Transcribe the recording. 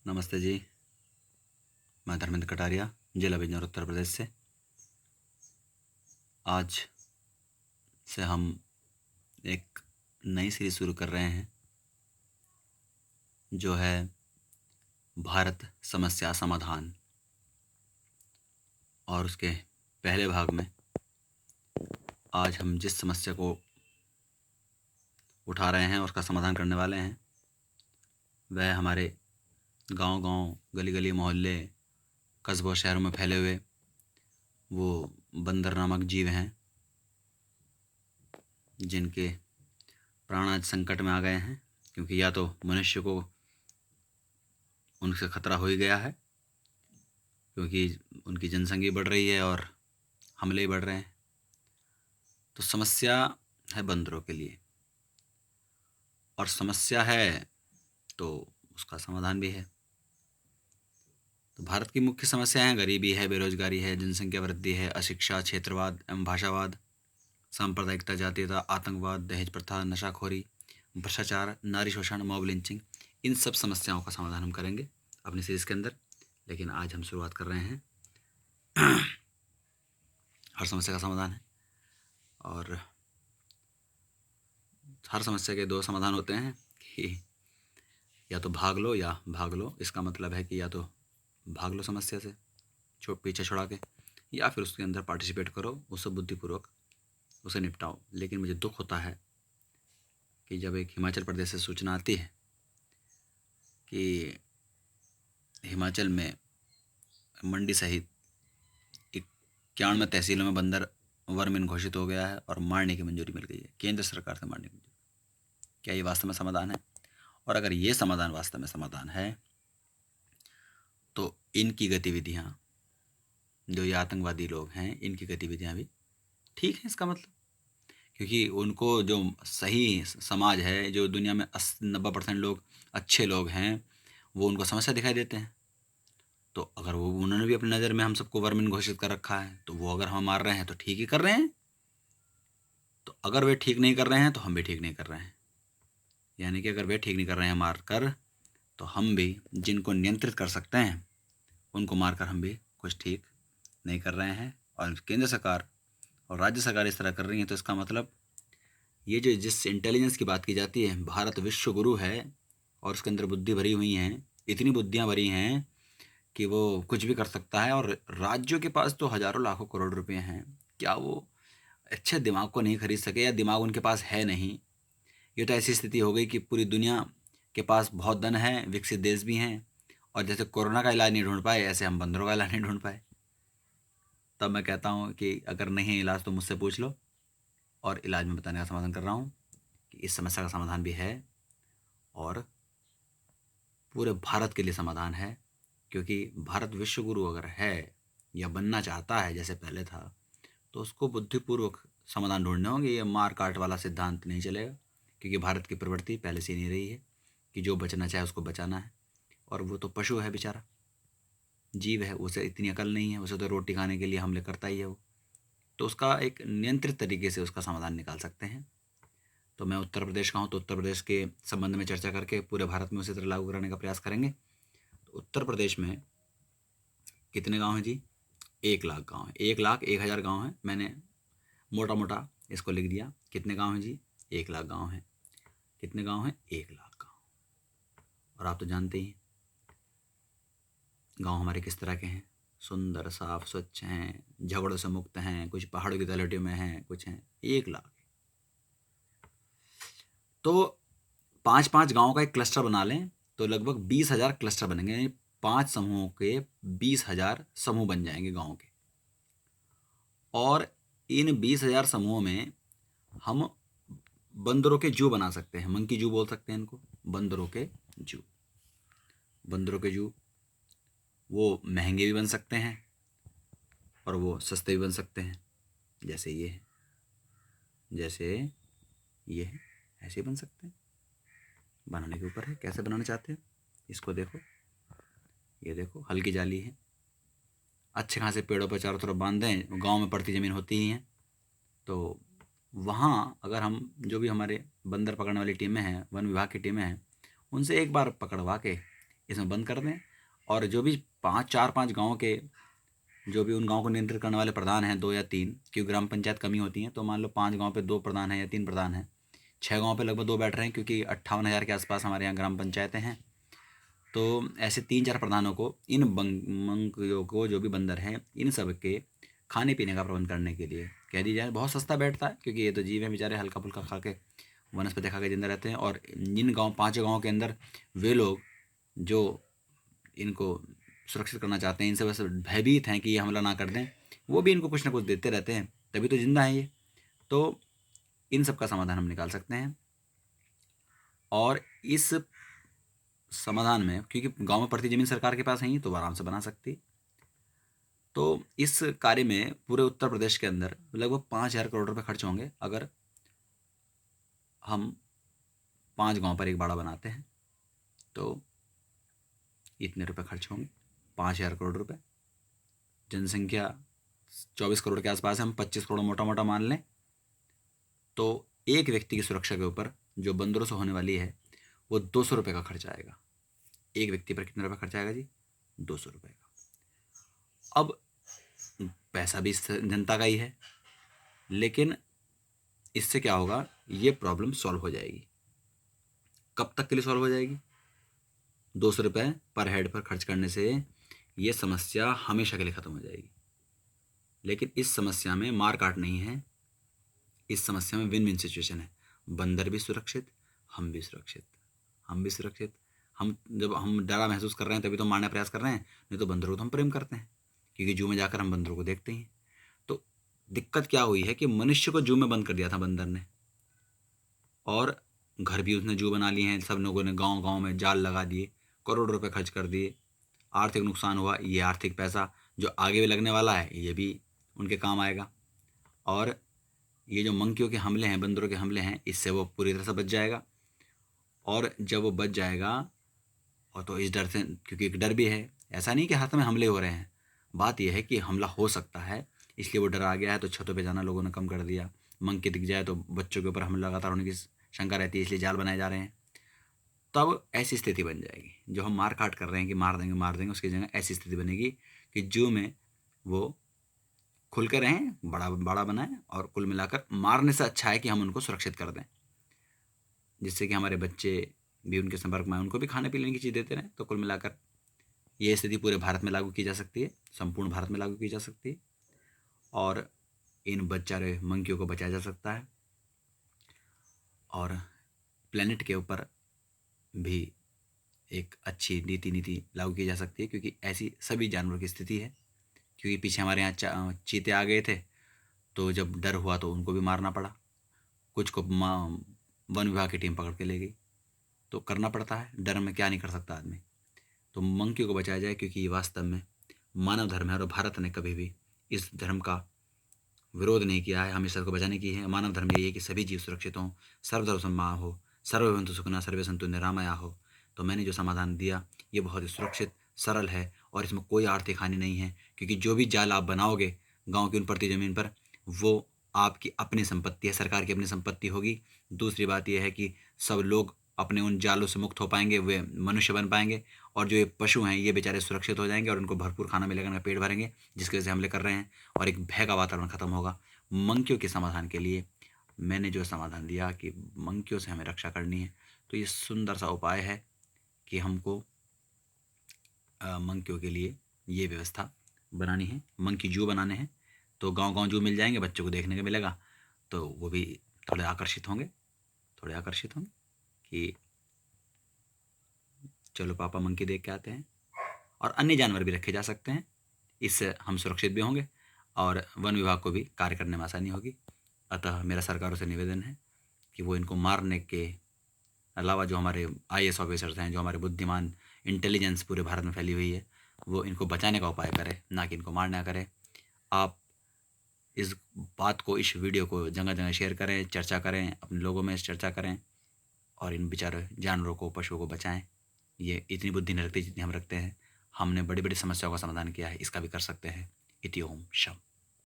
नमस्ते जी। मैं धर्मेंद्र कटारिया, जिला बिजनौर, उत्तर प्रदेश से। आज से हम एक नई सीरीज शुरू कर रहे हैं जो है भारत समस्या समाधान। और उसके पहले भाग में आज हम जिस समस्या को उठा रहे हैं और उसका समाधान करने वाले हैं वह हमारे गांव-गांव, गली-गली, मोहल्ले, कस्बों, शहरों में फैले हुए वो बंदर नामक जीव हैं जिनके प्राण आज संकट में आ गए हैं, क्योंकि या तो मनुष्य को उनसे खतरा हो ही गया है क्योंकि उनकी जनसंख्या बढ़ रही है और हमले बढ़ रहे हैं। तो समस्या है बंदरों के लिए, और समस्या है तो उसका समाधान भी है। तो भारत की मुख्य समस्याएं हैं गरीबी है, बेरोजगारी है, जनसंख्या वृद्धि है, अशिक्षा, क्षेत्रवाद एवं भाषावाद, सांप्रदायिकता, जातीयता, आतंकवाद, दहेज प्रथा, नशाखोरी, भ्रष्टाचार, नारी शोषण, मॉब लिंचिंग। इन सब समस्याओं का समाधान हम करेंगे अपनी सीरीज के अंदर। लेकिन आज हम शुरुआत कर रहे हैं हर समस्या का समाधान है, और हर समस्या के दो समाधान होते हैं कि या तो भाग लो या भाग लो। इसका मतलब है कि या तो भाग लो समस्या से पीछे छुड़ा के, या फिर उसके अंदर पार्टिसिपेट करो, उससे बुद्धिपूर्वक उसे निपटाओ। लेकिन मुझे दुख होता है कि जब एक हिमाचल प्रदेश से सूचना आती है कि हिमाचल में मंडी सहित 91 तहसीलों में बंदर वर्मिन घोषित हो गया है और मारने की मंजूरी मिल गई है, केंद्र सरकार से मारने की मंजूरी। क्या ये वास्तव में समाधान है? और अगर ये समाधान वास्तव में समाधान है तो इनकी गतिविधियां, जो ये आतंकवादी लोग हैं, इनकी गतिविधियां भी ठीक हैं इसका मतलब, क्योंकि उनको जो सही समाज है, जो दुनिया में 80-90% लोग अच्छे लोग हैं, वो उनको समस्या दिखाई देते हैं। तो अगर वो उन्होंने भी अपनी नज़र में हम सबको वर्मिन घोषित कर रखा है, तो वो अगर हम मार रहे हैं तो ठीक ही कर रहे हैं। तो अगर वे ठीक नहीं कर रहे हैं तो हम भी ठीक नहीं कर रहे हैं। यानी कि अगर वे ठीक नहीं कर रहे हैं मार कर, तो हम भी जिनको नियंत्रित कर सकते हैं उनको मारकर हम भी कुछ ठीक नहीं कर रहे हैं। और केंद्र सरकार और राज्य सरकार इस तरह कर रही हैं, तो इसका मतलब ये जो जिस इंटेलिजेंस की बात की जाती है, भारत विश्व गुरु है और उसके अंदर बुद्धि भरी हुई हैं, इतनी बुद्धियाँ भरी हैं कि वो कुछ भी कर सकता है। और राज्यों के पास तो हज़ारों लाखों करोड़ रुपए हैं, क्या वो अच्छे दिमाग को नहीं खरीद सके, या दिमाग उनके पास है नहीं? ये तो ऐसी स्थिति हो गई कि पूरी दुनिया के पास बहुत धन है, विकसित देश भी हैं, और जैसे कोरोना का इलाज नहीं ढूंढ पाए, ऐसे हम बंदरों का इलाज नहीं ढूंढ पाए। तब मैं कहता हूँ कि अगर नहीं है इलाज तो मुझसे पूछ लो, और इलाज में बताने का समाधान कर रहा हूँ कि इस समस्या का समाधान भी है, और पूरे भारत के लिए समाधान है। क्योंकि भारत विश्व गुरु अगर है या बनना चाहता है जैसे पहले था, तो उसको बुद्धिपूर्वक समाधान ढूंढने होंगे। ये मार काट वाला सिद्धांत नहीं चलेगा, क्योंकि भारत की प्रवृत्ति पहले से ही नहीं रही है कि जो बचना चाहे उसको बचाना है। और वो तो पशु है बेचारा, जीव है, उसे इतनी अकल नहीं है, उसे तो रोटी खाने के लिए हमले करता ही है वो। तो उसका एक नियंत्रित तरीके से उसका समाधान निकाल सकते हैं। तो मैं उत्तर प्रदेश का हूँ, तो उत्तर प्रदेश के संबंध में चर्चा करके पूरे भारत में उसी तरह लागू कराने का प्रयास करेंगे। तो उत्तर प्रदेश में कितने गांव हैं जी? 1 लाख गांव हैं। 1,01,000 गांव हैं। मैंने मोटा मोटा इसको लिख दिया। कितने गांव हैं जी? 1 लाख गांव हैं। कितने गांव हैं? 1 लाख गांव। और आप तो जानते ही गांव हमारे किस तरह के हैं, सुंदर, साफ, स्वच्छ हैं, झगड़ों से मुक्त हैं, कुछ पहाड़ों की तलहटियों में हैं, कुछ हैं। 1 लाख। तो 5-5 गाँव का एक क्लस्टर बना लें तो लगभग 20,000 क्लस्टर बनेंगे, यानी 5 समूहों के 20,000 समूह बन जाएंगे गाँव के। और इन 20,000 समूहों में हम बंदरों के जू बना सकते हैं, मंकी जू बोल सकते हैं इनको, बंदरों के जू। बंदरों के जू वो महंगे भी बन सकते हैं और वो सस्ते भी बन सकते हैं। जैसे ये है, जैसे ये है, ऐसे बन सकते हैं। बनाने के ऊपर है, कैसे बनाना चाहते हैं। इसको देखो, ये देखो, हल्की जाली है, अच्छे खासे पेड़ों पर चारों तरफ बांध दें। गाँव में पड़ती ज़मीन होती ही हैं, तो वहाँ अगर हम जो भी हमारे बंदर पकड़ने वाली टीमें हैं, वन विभाग की टीमें हैं, उनसे एक बार पकड़वा के इसमें बंद कर दें। और जो भी 4-5 गाँव के, जो भी उन गाँव को नियंत्रित करने वाले प्रधान हैं 2 या 3, क्योंकि ग्राम पंचायत कमी होती हैं, तो मान लो 5 गाँव पे 2 प्रधान हैं या 3 प्रधान हैं, 6 गाँव पे लगभग 2 बैठ रहे हैं, क्योंकि 58,000 के आसपास हमारे यहाँ ग्राम पंचायतें हैं। तो ऐसे 3-4 प्रधानों को इन मंकियों को, जो भी बंदर हैं, इन सब के खाने पीने का प्रबंध करने के लिए कह दी जाए। बहुत सस्ता बैठता है, क्योंकि ये तो जीव हैं बेचारे, हल्का फुल्का खा के, वनस्पति खा के जिंदा रहते हैं। और जिन 5 गाँव के अंदर वे लोग जो इनको सुरक्षित करना चाहते हैं, इनसे बस भयभीत हैं कि ये हमला ना कर दें, वो भी इनको कुछ ना कुछ देते रहते हैं, तभी तो जिंदा हैं ये। तो इन सब का समाधान हम निकाल सकते हैं। और इस समाधान में, क्योंकि गांव में पड़ती ज़मीन सरकार के पास है ही, तो वो आराम से बना सकती। तो इस कार्य में पूरे उत्तर प्रदेश के अंदर लगभग 5,000 करोड़ रुपए खर्च होंगे, अगर हम 5 गांव पर एक बाड़ा बनाते हैं तो इतने रुपए खर्च होंगे, 5,000 करोड़ रुपए। जनसंख्या 24 करोड़ के आसपास है, हम 25 करोड़ मोटा मोटा मान लें, तो एक व्यक्ति की सुरक्षा के ऊपर जो बंदरों से होने वाली है वो 200 रुपये का खर्च आएगा। एक व्यक्ति पर कितना रुपये खर्च आएगा जी? 200 रुपये का। अब पैसा भी जनता का ही है, लेकिन इससे क्या होगा, ये प्रॉब्लम सॉल्व हो जाएगी। कब तक के लिए सॉल्व हो जाएगी? 200 रुपये पर हेड पर खर्च करने से ये समस्या हमेशा के लिए ख़त्म हो जाएगी। लेकिन इस समस्या में मार काट नहीं है, इस समस्या में विन विन सिचुएशन है। बंदर भी सुरक्षित, हम भी सुरक्षित, हम भी सुरक्षित। हम जब हम डरा महसूस कर रहे हैं तभी तो मारने का प्रयास कर रहे हैं, नहीं तो बंदरों को तो हम प्रेम करते हैं, क्योंकि जू में जाकर हम बंदरों को देखते हैं। तो दिक्कत क्या हुई है कि मनुष्य को जू में बंद कर दिया था बंदर ने, और घर भी उसने जू बना लिए हैं। सब लोगों ने गाँव गाँव में जाल लगा दिए, करोड़ों रुपये खर्च कर दिए, आर्थिक नुकसान हुआ। ये आर्थिक पैसा जो आगे भी लगने वाला है, ये भी उनके काम आएगा। और ये जो मंकियों के हमले हैं, बंदरों के हमले हैं, इससे वो पूरी तरह से बच जाएगा। और जब वो बच जाएगा, और तो इस डर से, क्योंकि एक डर भी है, ऐसा नहीं कि हाथ में हमले हो रहे हैं, बात यह है कि हमला हो सकता है, इसलिए वो डर आ गया है। तो छतों पे जाना लोगों ने कम कर दिया। मंकी दिख जाए तो बच्चों के ऊपर हमला लगातार होने की शंका रहती है, इसलिए जाल बनाए जा रहे हैं। तब ऐसी स्थिति बन जाएगी, जो हम मार काट कर रहे हैं कि मार देंगे, उसकी जगह ऐसी स्थिति बनेगी कि जू में वो खुल के रहें, बड़ा बनाएं, और कुल मिलाकर मारने से अच्छा है कि हम उनको सुरक्षित कर दें, जिससे कि हमारे बच्चे भी उनके संपर्क में, उनको भी खाने पीने की चीज़ देते रहें। तो कुल मिलाकर ये स्थिति पूरे भारत में लागू की जा सकती है, संपूर्ण भारत में लागू की जा सकती है, और इन बेचारे मंकियों को बचाया जा सकता है। और प्लेनेट के ऊपर भी एक अच्छी नीति लागू की जा सकती है, क्योंकि ऐसी सभी जानवरों की स्थिति है। क्योंकि पीछे हमारे यहाँ चीते आ गए थे, तो जब डर हुआ तो उनको भी मारना पड़ा, कुछ को वन विभाग की टीम पकड़ के ले गई। तो करना पड़ता है, डर में क्या नहीं कर सकता आदमी। तो मंकियों को बचाया जाए, क्योंकि ये वास्तव में मानव धर्म है, और भारत ने कभी भी इस धर्म का विरोध नहीं किया है, हमेशा को बचाने की है। मानव धर्म यही है कि सभी जीव सुरक्षित हों, सर्वधर्म सम्मान हो, सर्वभवन्तु सुखिनः सर्वे सन्तु निरामया हो। तो मैंने जो समाधान दिया, ये बहुत ही सुरक्षित, सरल है, और इसमें कोई आर्थिक हानि नहीं है, क्योंकि जो भी जाल आप बनाओगे गाँव की उन पड़ती ज़मीन पर, वो आपकी अपनी संपत्ति है, सरकार की अपनी संपत्ति होगी। दूसरी बात यह है कि सब लोग अपने उन जालों से मुक्त हो पाएंगे, वे मनुष्य बन पाएंगे, और जो ये पशु हैं ये बेचारे सुरक्षित हो जाएंगे, और उनको भरपूर खाना मिलेगा, उनका पेट भरेंगे, जिसकी वजह से हमले कर रहे हैं, और एक भय का वातावरण खत्म होगा। मंकियों के समाधान के लिए मैंने जो समाधान दिया कि मंकियों से हमें रक्षा करनी है, तो ये सुंदर सा उपाय है कि हमको मंकियों के लिए ये व्यवस्था बनानी है, मंकी जू बनाने हैं। तो गांव गांव जू मिल जाएंगे, बच्चों को देखने को मिलेगा, तो वो भी थोड़े आकर्षित होंगे कि चलो पापा मंकी देख के आते हैं। और अन्य जानवर भी रखे जा सकते हैं, इससे हम सुरक्षित भी होंगे, और वन विभाग को भी कार्य करने में आसानी होगी। अतः मेरा सरकारों से निवेदन है कि वो इनको मारने के अलावा, जो हमारे IAS ऑफिसर्स हैं, जो हमारे बुद्धिमान इंटेलिजेंस पूरे भारत में फैली हुई है, वो इनको बचाने का उपाय करें, ना कि इनको मारना करें। आप इस बात को, इस वीडियो को जगह जगह शेयर करें, चर्चा करें, अपने लोगों में चर्चा करें, और इन बेचारे जानवरों को, पशुओं को बचाएं। ये इतनी बुद्धि नहीं रखती जितनी हम रखते हैं। हमने बड़ी बड़ी समस्याओं का समाधान किया है, इसका भी कर सकते हैं। इति ओम शम।